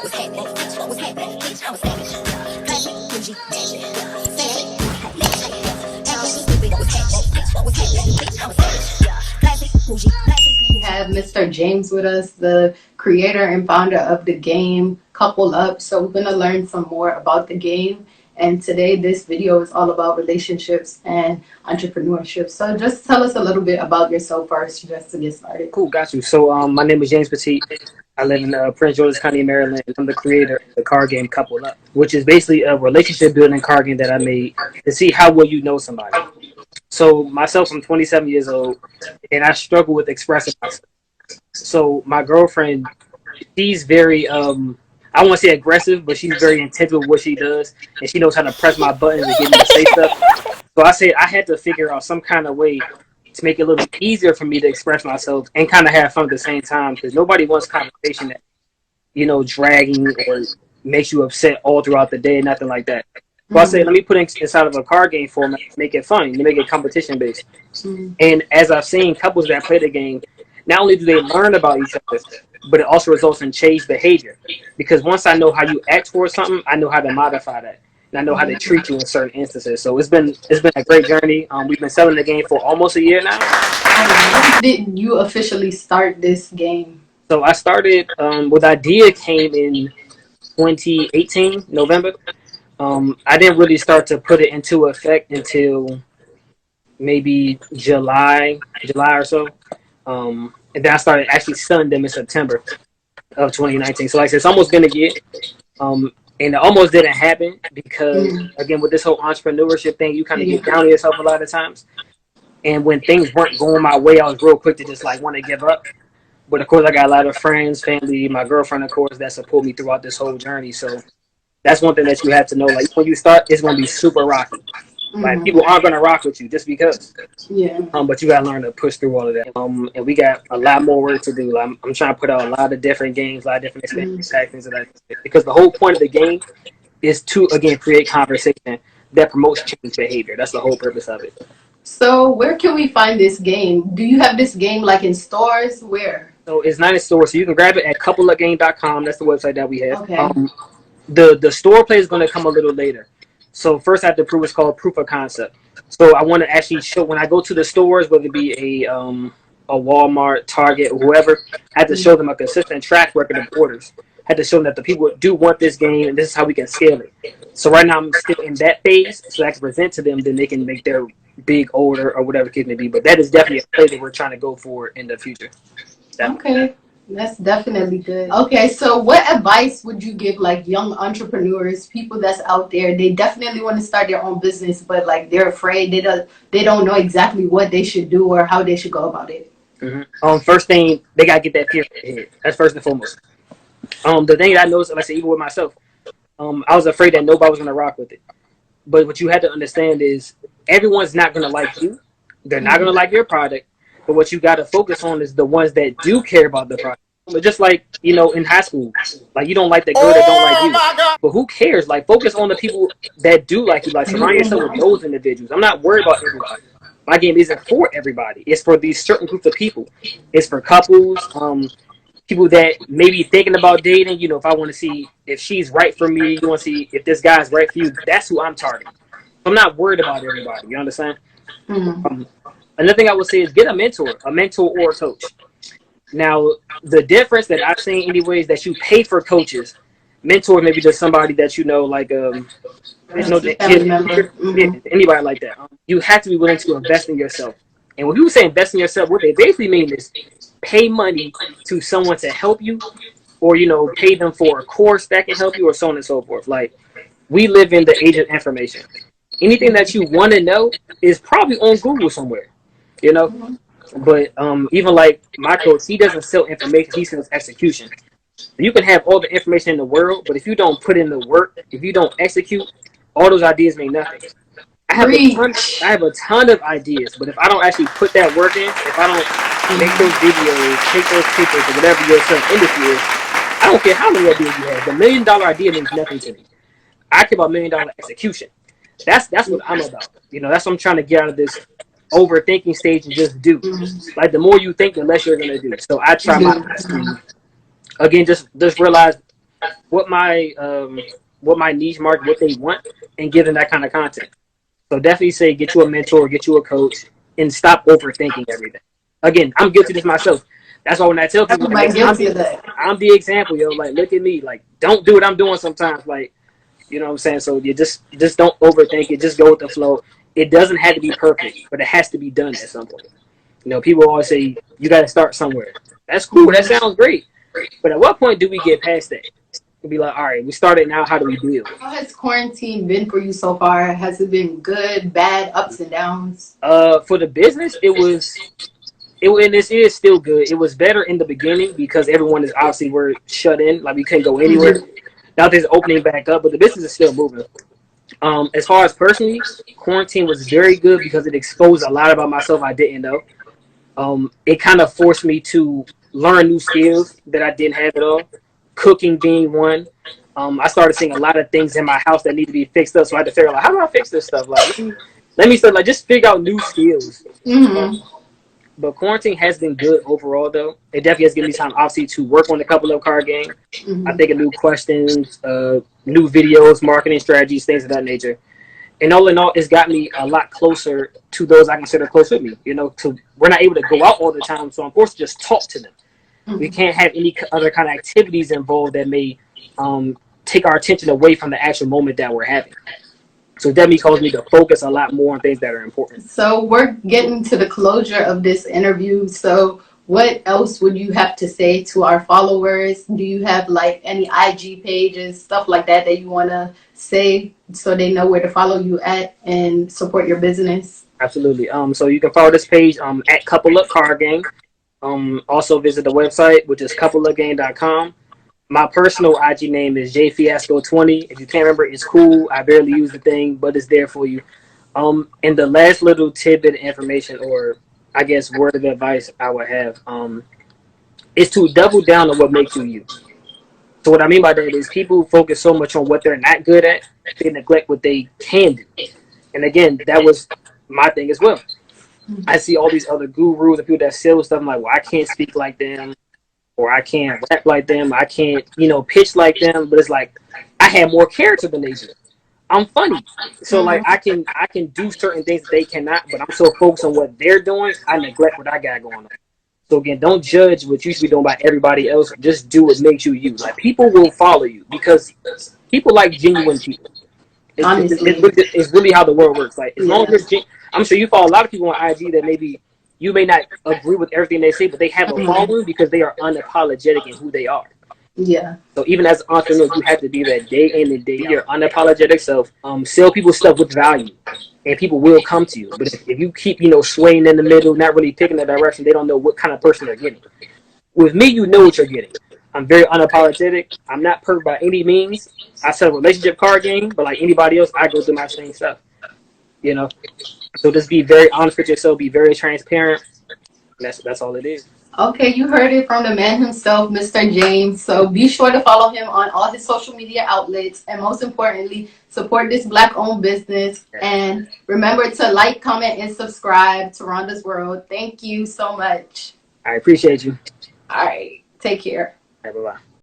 We have Mr. James with us, the creator and founder of the game Couple Up. So we're gonna learn some more about the game. And today this video is all about relationships and entrepreneurship. So just tell us a little bit about yourself first, just to get started. Cool, got you. So my name is James Peteet. I live in Prince George's County, Maryland. I'm the creator of the card game Couple Up, which is basically a relationship building card game that I made to see how well you know somebody. So myself, I'm 27 years old, and I struggle with expressing myself. So my girlfriend, she's very, I don't want to say aggressive, but she's very intense with what she does, and she knows how to press my buttons and get me to say stuff. So I said I had to figure out some kind of way to make it a little easier for me to express myself and kind of have fun at the same time, because nobody wants conversation that, dragging or makes you upset all throughout the day, nothing like that. So I said, let me put it inside of a card game format, make it fun, make it competition based. And as I've seen couples that play the game, not only do they learn about each other, but it also results in changed behavior. Because once I know how you act towards something, I know how to modify that. And I know how to treat you in certain instances. So it's been a great journey. We've been selling the game for almost a year now. When did you officially start this game? So I started, the idea came in 2018, November. I didn't really start to put it into effect until maybe July or so. And then I started actually selling them in September of 2019. So like I said, it's almost been a year. And it almost didn't happen because, again, with this whole entrepreneurship thing, you kind of get down on yourself a lot of times. And when things weren't going my way, I was real quick to just want to give up. But of course, I got a lot of friends, family, my girlfriend, of course, that support me throughout this whole journey. So that's one thing that you have to know. Like, when you start, it's going to be super rocky. Like, people aren't going to rock with you just because. Yeah. But you got to learn to push through all of that. And we got a lot more work to do. I'm trying to put out a lot of different games, a lot of different experiences, things that because the whole point of the game is to, again, create conversation that promotes change behavior. That's the whole purpose of it. So where can we find this game? Do you have this game like in stores? Where? So it's not in stores. So you can grab it at coupleupgame.com. That's the website that we have. Okay. The store play is going to come a little later. So first I have to prove it's called proof of concept. So I want to actually show, when I go to the stores, whether it be a Walmart, Target, or whoever, I have to show them a consistent track record of orders. I have to show them that the people do want this game, and this is how we can scale it. So right now I'm still in that phase, so I can present to them, then they can make their big order or whatever the case may be. But that is definitely a play that we're trying to go for in the future. Okay. That's definitely good. Okay, so what advice would you give like young entrepreneurs, people that's out there? They definitely want to start their own business, but like they're afraid. They don't know exactly what they should do or how they should go about it. First thing, they gotta get that fear in their head. That's first and foremost. The thing that I noticed, like I said, even with myself, I was afraid that nobody was gonna rock with it. But what you had to understand is everyone's not gonna like you. They're not gonna like your product. But what you got to focus on is the ones that do care about the product. But just like, in high school, like you don't like the girl that don't like you. But who cares? Like, focus on the people that do like you. Like, surround yourself with those individuals. I'm not worried about everybody. My game isn't for everybody. It's for these certain groups of people. It's for couples, people that may be thinking about dating. If I want to see if she's right for me, you want to see if this guy's right for you. That's who I'm targeting. I'm not worried about everybody. You understand? Another thing I would say is get a mentor or a coach. Now, the difference that I've seen anyways, that you pay for coaches. Mentor maybe just somebody that like anybody like that. You have to be willing to invest in yourself. And when people say invest in yourself, what they basically mean is pay money to someone to help you, or pay them for a course that can help you, or so on and so forth. Like, we live in the age of information. Anything that you want to know is probably on Google somewhere. But even like my coach, he doesn't sell information, he sells execution. You can have all the information in the world, but if you don't put in the work, if you don't execute, all those ideas mean nothing. I have a ton of ideas, but if I don't actually put that work in, if I don't make those videos, take those pictures, or whatever your certain industry is, I don't care how many ideas you have. The $1 million idea means nothing to me. I care about $1 million execution. That's what I'm about. That's what I'm trying to get out of this overthinking stage and just do. Like, the more you think, the less you're gonna do. So I try my best to, again, just realize what my niche market, what they want, and give them that kind of content. So definitely say get you a mentor, get you a coach, and stop overthinking everything. Again, I'm guilty of this myself. That's why when I tell people, like, Everybody listen, guilty of that. I'm the example, yo. Like, look at me. Like, don't do what I'm doing sometimes. Like, you know what I'm saying? So you just don't overthink it. Just go with the flow. It doesn't have to be perfect, but it has to be done at some point. You know, people always say you got to start somewhere. That's cool. That sounds great. But at what point do we get past that? And be like, all right, we started now. How do we build? How has quarantine been for you so far? Has it been good, bad, ups and downs? For the business, and this is still good. It was better in the beginning because everyone is obviously we're shut in, like we couldn't go anywhere. Mm-hmm. Now there's opening back up, but the business is still moving. As far as personally, quarantine was very good because it exposed a lot about myself I didn't know. It kind of forced me to learn new skills that I didn't have at all. Cooking being one. I started seeing a lot of things in my house that need to be fixed up, so I had to figure out like, how do I fix this stuff? Like, let me start like just figure out new skills. Um, Mm-hmm. but quarantine has been good overall, though. It definitely has given me time, obviously, to work on a couple of card games. I Mm-hmm. think of new questions, new videos, marketing strategies, things of that nature. And all in all, it's got me a lot closer to those I consider close with me. You know, we're not able to go out all the time, so I'm forced to just talk to them. We Mm-hmm. can't have any other kind of activities involved that may take our attention away from the actual moment that we're having. So it definitely caused me to focus a lot more on things that are important. So we're getting to the closure of this interview. So what else would you have to say to our followers? Do you have like any IG pages, stuff like that that you want to say so they know where to follow you at and support your business? Absolutely. So you can follow this page at Couple Up Card Game. Also visit the website, which is coupleupgame.com. My personal IG name is jfiasco20. If you can't remember, it's cool. I barely use the thing, but it's there for you. And the last little tidbit of information, or I guess word of advice I would have, is to double down on what makes you you. So what I mean by that is people focus so much on what they're not good at, they neglect what they can do. And again, that was my thing as well. I see all these other gurus and people that sell stuff. I'm like, well, I can't speak like them, or I can't rap like them. I can't, pitch like them. But it's like I have more character than they do. I'm funny, so like Mm-hmm. I can do certain things that they cannot. But I'm so focused on what they're doing, I neglect what I got going on. So again, don't judge what you should be doing by everybody else. Just do what makes you you. Like people will follow you because people like genuine people. Honestly, It's really how the world works. Like as long yeah. as I'm sure you follow a lot of people on IG that maybe you may not agree with everything they say, but they have a Mm-hmm. following because they are unapologetic in who they are. Yeah. So even as an entrepreneur, you have to be that day in and day your unapologetic self. Sell people stuff with value, and people will come to you. But if you keep swaying in the middle, not really picking the direction, they don't know what kind of person they're getting. With me, you know what you're getting. I'm very unapologetic. I'm not perfect by any means. I sell a relationship card game, but like anybody else, I go through my same stuff. You know, so just be very honest with yourself. Be very transparent. That's all it is. Okay, you heard it from the man himself, Mr. James. So be sure to follow him on all his social media outlets. And most importantly, support this Black owned business. And remember to like, comment, and subscribe to Rhonda's World. Thank you so much. I appreciate you. All right, take care. Bye bye.